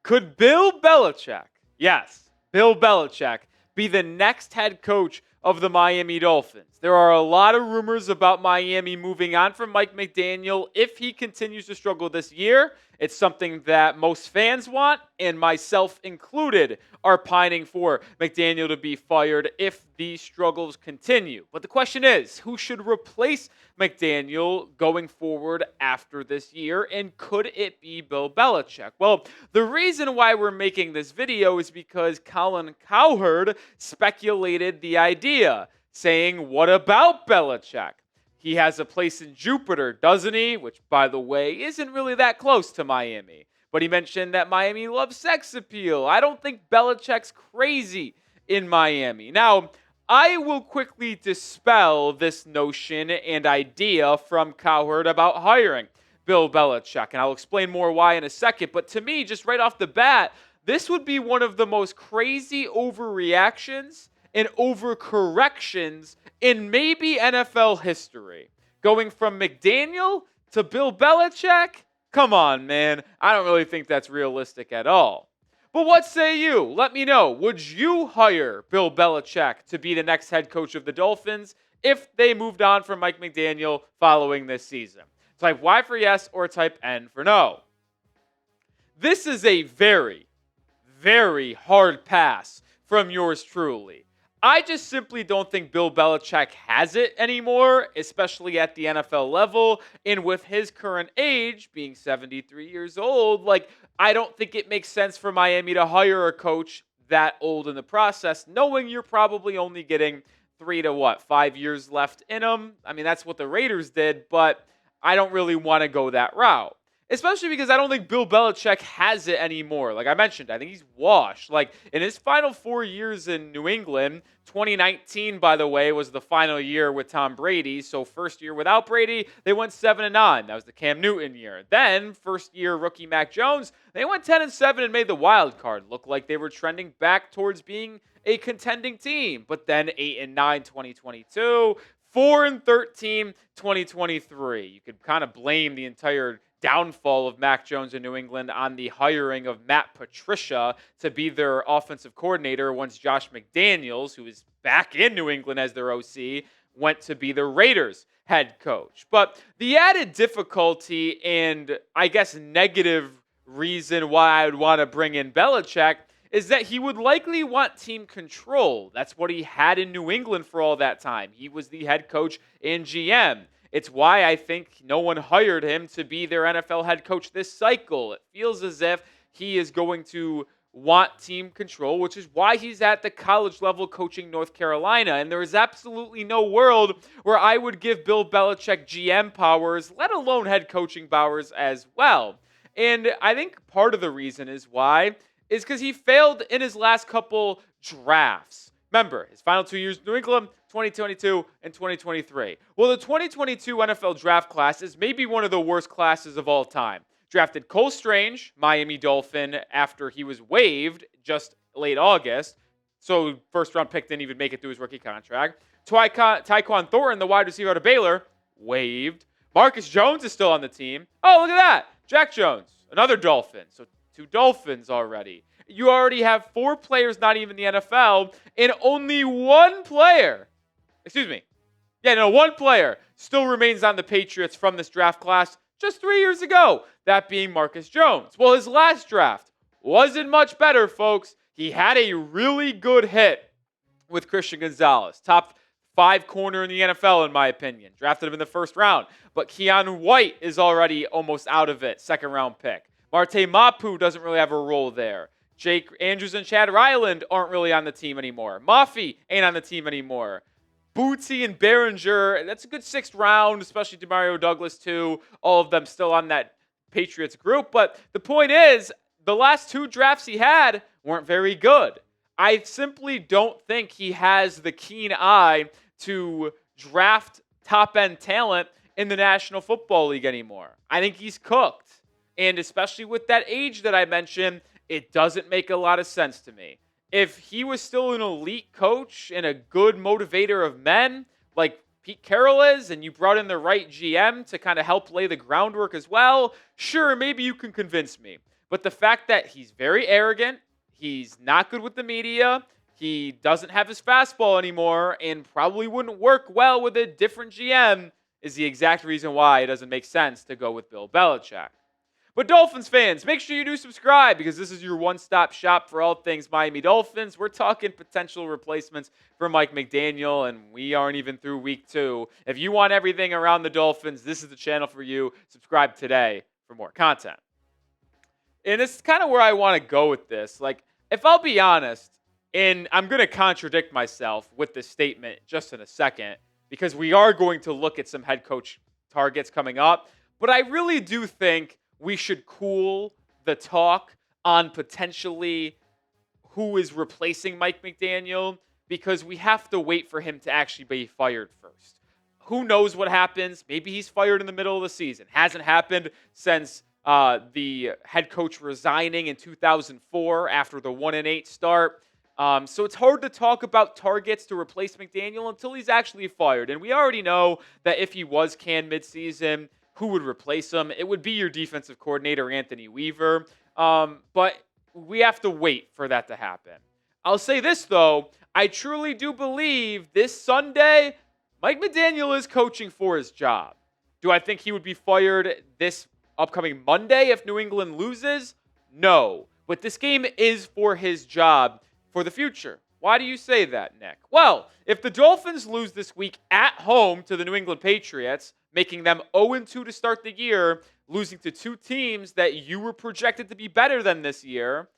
Could Bill Belichick, yes, Bill Belichick, be the next head coach of the Miami Dolphins? There are a lot of rumors about Miami moving on from Mike McDaniel if he continues to struggle this year. It's something that most fans want, and myself included, are pining for McDaniel to be fired if these struggles continue. But the question is, who should replace McDaniel going forward after this year, and could it be Bill Belichick? Well, the reason why we're making this video is because Colin Cowherd speculated the idea, saying, what about Belichick? He has a place in Jupiter, doesn't he? Which, by the way, isn't really that close to Miami. But he mentioned that Miami loves sex appeal. I don't think Belichick's crazy in Miami. Now, I will quickly dispel this notion and idea from Cowherd about hiring Bill Belichick, and I'll explain more why in a second. But to me, just right off the bat, this would be one of the most crazy overreactions and overcorrections in maybe NFL history. Going from McDaniel to Bill Belichick? Come on, man. I don't really think that's realistic at all. But what say you? Let me know. Would you hire Bill Belichick to be the next head coach of the Dolphins if they moved on from Mike McDaniel following this season? Type Y for yes or type N for no. This is a very, very hard pass from yours truly. I just simply don't think Bill Belichick has it anymore, especially at the NFL level. And with his current age, being 73 years old, I don't think it makes sense for Miami to hire a coach that old in the process, knowing you're probably only getting 3 to 5 years left in them. I mean, that's what the Raiders did, but I don't really want to go that route. Especially because I don't think Bill Belichick has it anymore. Like I mentioned, I think he's washed. In his final 4 years in New England, 2019, by the way, was the final year with Tom Brady. So first year without Brady, they went 7-9. That was the Cam Newton year. Then first year rookie Mac Jones, they went 10-7 and made the wild card look like they were trending back towards being a contending team. But then 8-9 2022, 4-13 2023. You could kind of blame the entire downfall of Mac Jones in New England on the hiring of Matt Patricia to be their offensive coordinator once Josh McDaniels, who is back in New England as their OC, went to be the Raiders head coach. But the added difficulty and I guess negative reason why I would want to bring in Belichick is that he would likely want team control. That's what he had in New England for all that time. He was the head coach and GM. It's why I think no one hired him to be their NFL head coach this cycle. It feels as if he is going to want team control, which is why he's at the college level coaching North Carolina. And there is absolutely no world where I would give Bill Belichick GM powers, let alone head coaching powers as well. And I think part of the reason is why is because he failed in his last couple drafts. Remember, his final 2 years in New England, 2022 and 2023. Well, the 2022 NFL draft class is maybe one of the worst classes of all time. Drafted Cole Strange, Miami Dolphin, after he was waived just late August. So first round pick didn't even make it through his rookie contract. Tyquan Thornton, the wide receiver out of Baylor, waived. Marcus Jones is still on the team. Oh, look at that. Jack Jones, another Dolphin. So 2 Dolphins already. You already have 4 players not even in the NFL, and only one player still remains on the Patriots from this draft class just 3 years ago, that being Marcus Jones. Well, his last draft wasn't much better, folks. He had a really good hit with Christian Gonzalez, top 5 corner in the NFL, in my opinion. Drafted him in the first round. But Keanu White is already almost out of it, second round pick. Marte Mapu doesn't really have a role there. Jake Andrews and Chad Ryland aren't really on the team anymore. Mafi ain't on the team anymore. Bootsy and Behringer, that's a good 6th round, especially Demario Douglas too. All of them still on that Patriots group. But the point is, the last 2 drafts he had weren't very good. I simply don't think he has the keen eye to draft top-end talent in the National Football League anymore. I think he's cooked. And especially with that age that I mentioned, it doesn't make a lot of sense to me. If he was still an elite coach and a good motivator of men, like Pete Carroll is, and you brought in the right GM to kind of help lay the groundwork as well, sure, maybe you can convince me. But the fact that he's very arrogant, he's not good with the media, he doesn't have his fastball anymore, and probably wouldn't work well with a different GM is the exact reason why it doesn't make sense to go with Bill Belichick. But Dolphins fans, make sure you do subscribe because this is your one-stop shop for all things Miami Dolphins. We're talking potential replacements for Mike McDaniel, and we aren't even through week 2. If you want everything around the Dolphins, this is the channel for you. Subscribe today for more content. And this is kind of where I want to go with this. Like, if I'll be honest, and I'm going to contradict myself with this statement just in a second, because we are going to look at some head coach targets coming up, but I really do think we should cool the talk on potentially who is replacing Mike McDaniel because we have to wait for him to actually be fired first. Who knows what happens? Maybe he's fired in the middle of the season. Hasn't happened since the head coach resigning in 2004 after the 1-8 start. So it's hard to talk about targets to replace McDaniel until he's actually fired. And we already know that if he was canned midseason, who would replace him? It would be your defensive coordinator, Anthony Weaver. But we have to wait for that to happen. I'll say this, though. I truly do believe this Sunday, Mike McDaniel is coaching for his job. Do I think he would be fired this upcoming Monday if New England loses? No. But this game is for his job for the future. Why do you say that, Nick? Well, if the Dolphins lose this week at home to the New England Patriots, making them 0-2 to start the year, losing to 2 teams that you were projected to be better than this year,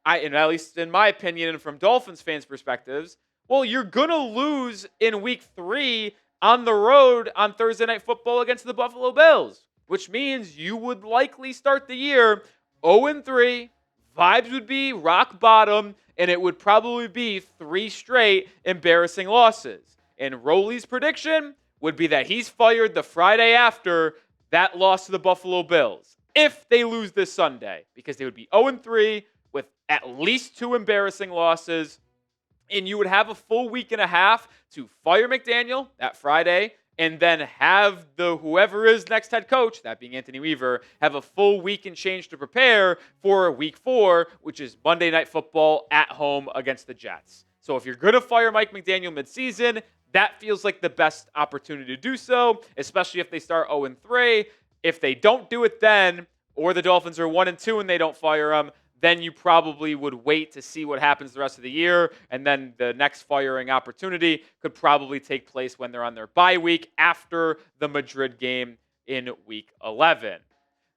and at least in my opinion and from Dolphins fans' perspectives, well, you're going to lose in week 3 on the road on Thursday Night Football against the Buffalo Bills, which means you would likely start the year 0-3, vibes would be rock bottom, and it would probably be 3 straight embarrassing losses. And Roley's prediction would be that he's fired the Friday after that loss to the Buffalo Bills, if they lose this Sunday, because they would be 0-3 with at least 2 embarrassing losses, and you would have a full week and a half to fire McDaniel that Friday, and then have the whoever is next head coach, that being Anthony Weaver, have a full week and change to prepare for week 4, which is Monday Night Football at home against the Jets. So if you're going to fire Mike McDaniel midseason, that feels like the best opportunity to do so, especially if they start 0-3. If they don't do it then, or the Dolphins are 1-2 and they don't fire him, then you probably would wait to see what happens the rest of the year, and then the next firing opportunity could probably take place when they're on their bye week after the Madrid game in Week 11.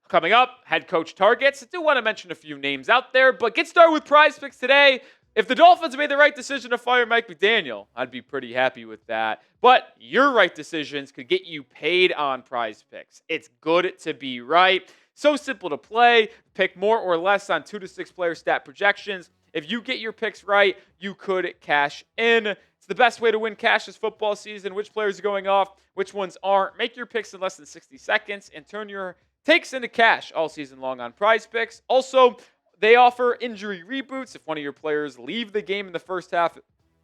Coming up, head coach targets. I do want to mention a few names out there, but get started with PrizePicks today. If the Dolphins made the right decision to fire Mike McDaniel, I'd be pretty happy with that. But your right decisions could get you paid on PrizePicks. It's good to be right. So simple to play. Pick more or less on 2 to 6 player stat projections. If you get your picks right, you could cash in. It's the best way to win cash this football season. Which players are going off, which ones aren't. Make your picks in less than 60 seconds and turn your takes into cash all season long on PrizePicks. Also, they offer injury reboots. If one of your players leave the game in the first half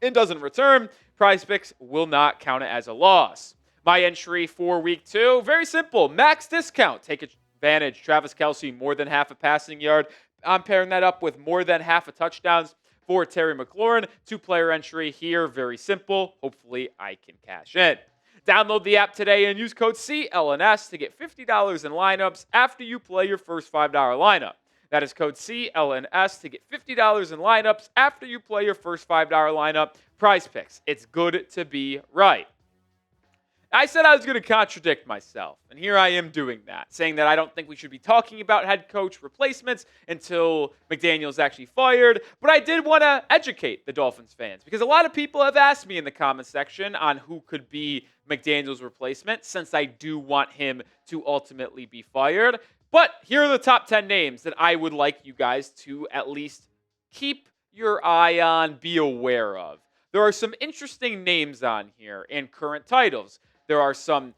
and doesn't return, PrizePicks will not count it as a loss. My entry for week 2, very simple. Max discount. Take advantage. Travis Kelce, more than half a passing yard. I'm pairing that up with more than half a touchdowns for Terry McLaurin. 2-player entry here. Very simple. Hopefully, I can cash in. Download the app today and use code CLNS to get $50 in lineups after you play your first $5 lineup. That is code CLNS to get $50 in lineups after you play your first $5 lineup. PrizePicks. It's good to be right. I said I was going to contradict myself, and here I am doing that, saying that I don't think we should be talking about head coach replacements until McDaniel's actually fired, but I did want to educate the Dolphins fans, because a lot of people have asked me in the comments section on who could be McDaniel's replacement, since I do want him to ultimately be fired. But here are the top 10 names that I would like you guys to at least keep your eye on, be aware of. There are some interesting names on here and current titles. There are some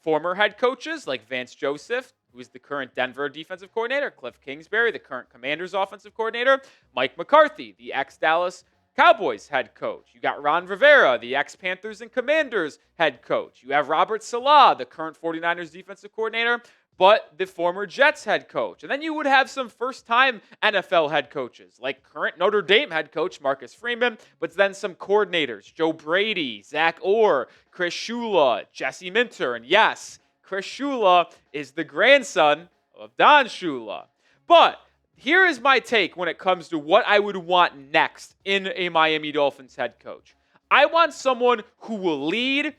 former head coaches like Vance Joseph, who is the current Denver defensive coordinator, Kliff Kingsbury, the current Commanders offensive coordinator, Mike McCarthy, the ex-Dallas Cowboys head coach. You got Ron Rivera, the ex-Panthers and Commanders head coach. You have Robert Saleh, the current 49ers defensive coordinator, but the former Jets head coach. And then you would have some first-time NFL head coaches, like current Notre Dame head coach Marcus Freeman, but then some coordinators, Joe Brady, Zach Orr, Chris Shula, Jesse Minter. And yes, Chris Shula is the grandson of Don Shula. But here is my take when it comes to what I would want next in a Miami Dolphins head coach. I want someone who will lead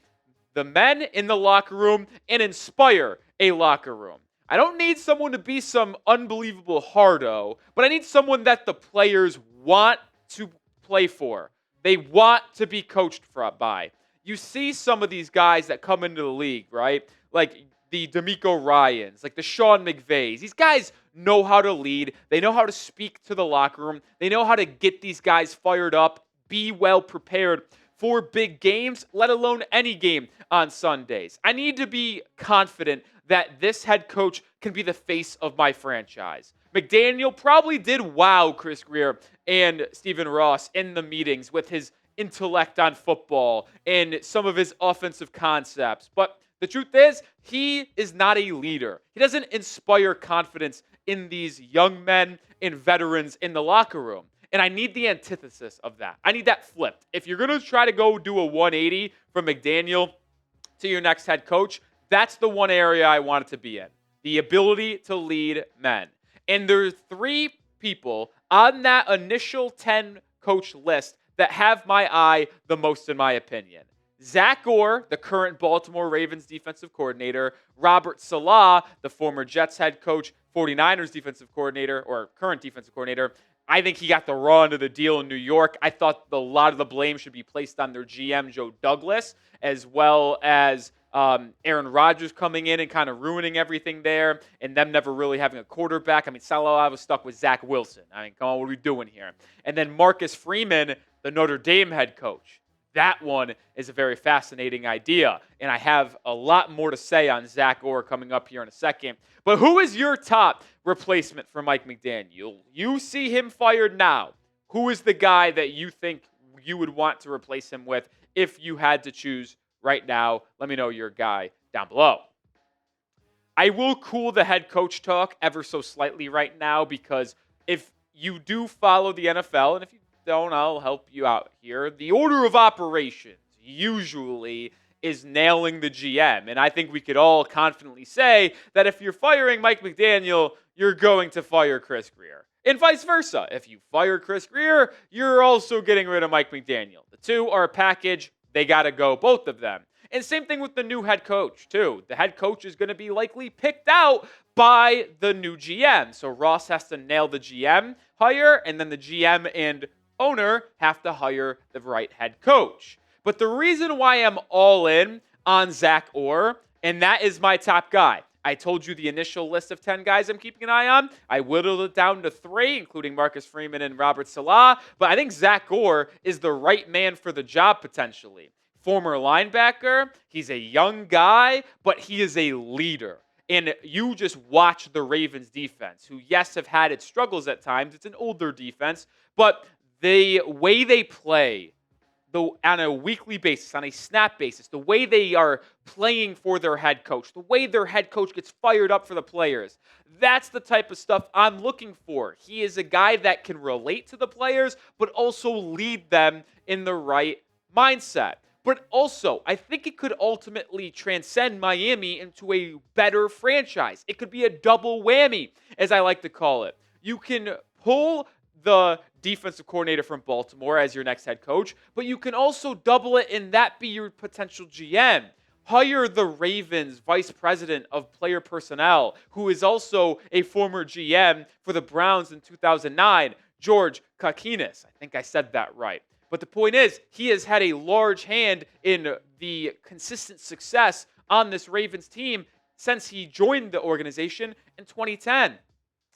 the men in the locker room and inspire a locker room. I don't need someone to be some unbelievable hardo, but I need someone that the players want to play for. They want to be coached by. You see some of these guys that come into the league, right? Like the D'Amico Ryans, like the Sean McVays. These guys know how to lead. They know how to speak to the locker room. They know how to get these guys fired up, be well prepared for big games, let alone any game on Sundays. I need to be confident that this head coach can be the face of my franchise. McDaniel probably did wow Chris Grier and Stephen Ross in the meetings with his intellect on football and some of his offensive concepts. But the truth is, he is not a leader. He doesn't inspire confidence in these young men and veterans in the locker room. And I need the antithesis of that. I need that flipped. If you're going to try to go do a 180 from McDaniel to your next head coach, that's the one area I want it to be in. The ability to lead men. And there's 3 people on that initial 10 coach list that have my eye the most, in my opinion. Zach Orr, the current Baltimore Ravens defensive coordinator, Robert Saleh, the former Jets head coach, 49ers defensive coordinator, or current defensive coordinator. I think he got the raw end of the deal in New York. I thought a lot of the blame should be placed on their GM, Joe Douglas, as well as Aaron Rodgers coming in and kind of ruining everything there, and them never really having a quarterback. I mean, Saleh was stuck with Zach Wilson. I mean, come on, what are we doing here? And then Marcus Freeman, the Notre Dame head coach. That one is a very fascinating idea, and I have a lot more to say on Zach Orr coming up here in a second. But who is your top replacement for Mike McDaniel? You see him fired now. Who is the guy that you think you would want to replace him with if you had to choose right now? Let me know your guy down below. I will cool the head coach talk ever so slightly right now, because if you do follow the NFL, and if you don't, I'll help you out here. The order of operations usually is nailing the GM. And I think we could all confidently say that if you're firing Mike McDaniel, you're going to fire Chris Grier. And vice versa. If you fire Chris Grier, you're also getting rid of Mike McDaniel. The two are a package. They got to go, both of them. And same thing with the new head coach, too. The head coach is going to be likely picked out by the new GM. So Ross has to nail the GM hire, and then the GM and owner have to hire the right head coach. But the reason why I'm all in on Zach Orr, and that is my top guy. I told you the initial list of 10 guys I'm keeping an eye on. I whittled it down to 3, including Marcus Freeman and Robert Saleh. But I think Zach Orr is the right man for the job potentially. Former linebacker. He's a young guy, but he is a leader. And you just watch the Ravens defense, who, yes, have had its struggles at times. It's an older defense, but the way they play, on a weekly basis, on a snap basis, the way they are playing for their head coach, the way their head coach gets fired up for the players, that's the type of stuff I'm looking for. He is a guy that can relate to the players, but also lead them in the right mindset. But also, I think it could ultimately transcend Miami into a better franchise. It could be a double whammy, as I like to call it. You can pull the defensive coordinator from Baltimore as your next head coach, but you can also double it and that be your potential GM. Hire the Ravens vice president of player personnel, who is also a former GM for the Browns in 2009, George Kakinis. I think I said that right. But the point is, he has had a large hand in the consistent success on this Ravens team since he joined the organization in 2010.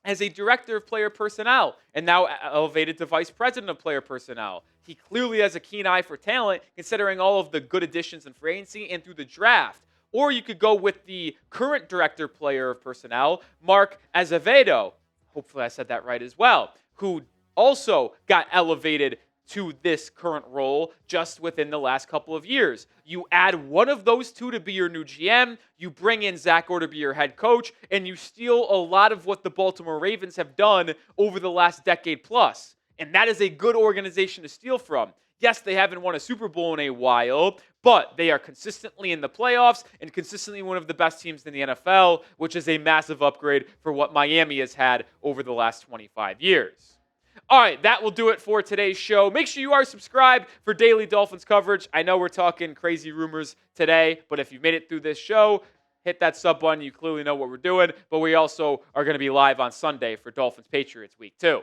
As a director of player personnel and now elevated to vice president of player personnel. He clearly has a keen eye for talent, considering all of the good additions in free agency and through the draft. Or you could go with the current director of player personnel, Mark Azevedo. Hopefully I said that right as well. Who also got elevated to this current role just within the last couple of years. You add one of those two to be your new GM, you bring in Zach Orr to be your head coach, and you steal a lot of what the Baltimore Ravens have done over the last decade plus. And that is a good organization to steal from. Yes, they haven't won a Super Bowl in a while, but they are consistently in the playoffs and consistently one of the best teams in the NFL, which is a massive upgrade for what Miami has had over the last 25 years. All right, that will do it for today's show. Make sure you are subscribed for daily Dolphins coverage. I know we're talking crazy rumors today, but if you made it through this show, hit that sub button. You clearly know what we're doing, but we also are going to be live on Sunday for Dolphins Patriots Week 2.